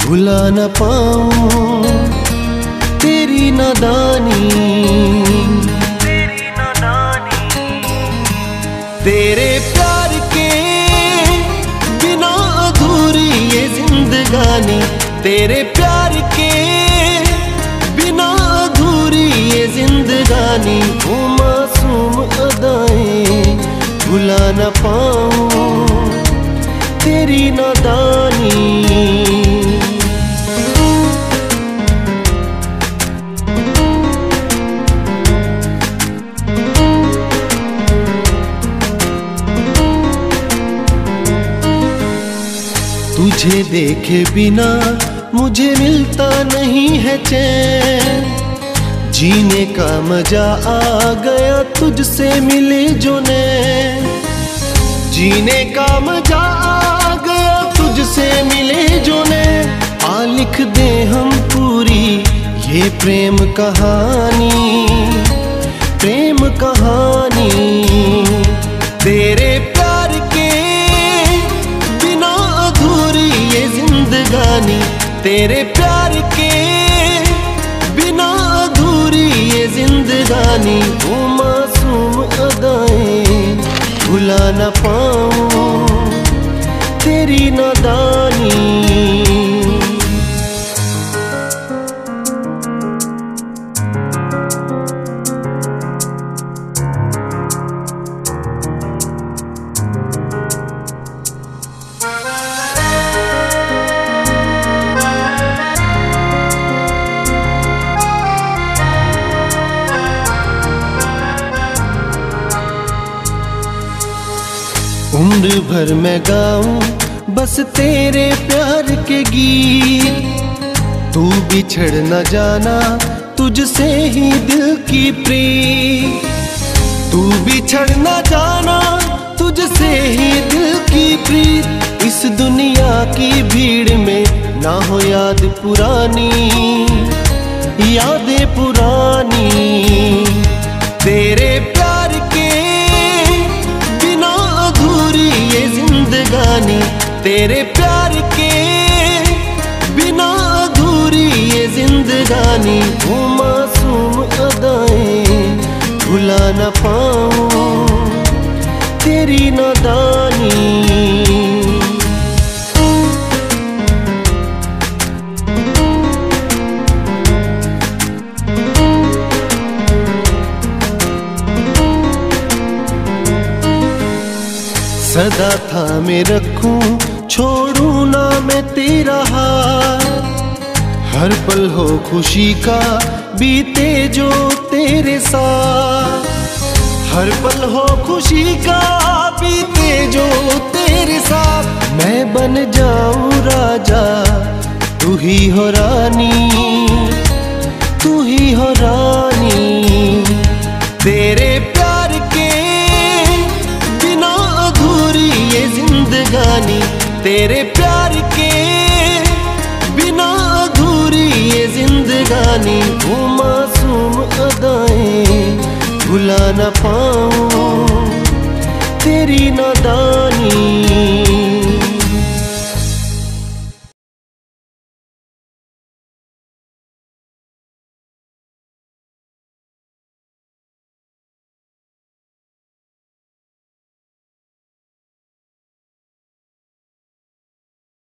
भुला न पाऊं तेरी नादानी। तेरे प्यार के बिना अधूरी ये जिंदगानी, तेरे प्यार के बिना अधूरी ये जिंदगानी। वो मासूम अदाएं भुला न पाऊं तेरी नादानी। तुझे देखे बिना मुझे मिलता नहीं है चैन, जीने का मजा आ गया तुझसे मिले जो नैन। जीने का मजा आ गया तुझसे मिले जो नैन। आ लिख दे हम पूरी ये प्रेम कहानी, प्रेम कहानी। तेरे प्यार के बिना अधूरी ये जिंदगानी, तेरे प्यार के बिना अधूरी ये जिंदगानी। वो मासूम अदाएं भुला न पाऊं तेरी नादानी। उम्र भर मैं गाऊं बस तेरे प्यार के गीत, तू बिछड़ न जाना तुझसे ही दिल की प्रीत। तू बिछड़ न जाना तुझसे ही दिल की प्रीत। इस दुनिया की भीड़ में ना हो याद पुरानी, यादें पुरानी। तेरे प्यार के बिना अधूरी ये जिंदगानी, तेरे प्यार के बिना अधूरी ये जिंदगानी। वो मासूम अदाएं भुला न पाऊं तेरी नादानी। सदा थामे रखूं छोड़ूं ना मैं तेरा हाथ। हर पल हो खुशी का बीते जो तेरे साथ। हर पल हो खुशी का बीते जो तेरे साथ। मैं बन जाऊं राजा तू ही हो रानी, तू ही हो रानी। तेरे प्यार के बिना अधूरी ये जिंदगानी, तेरे प्यार के बिना अधूरी ये जिंदगानी। वो मासूम अदाएं भुला न पाऊं तेरी नादानी।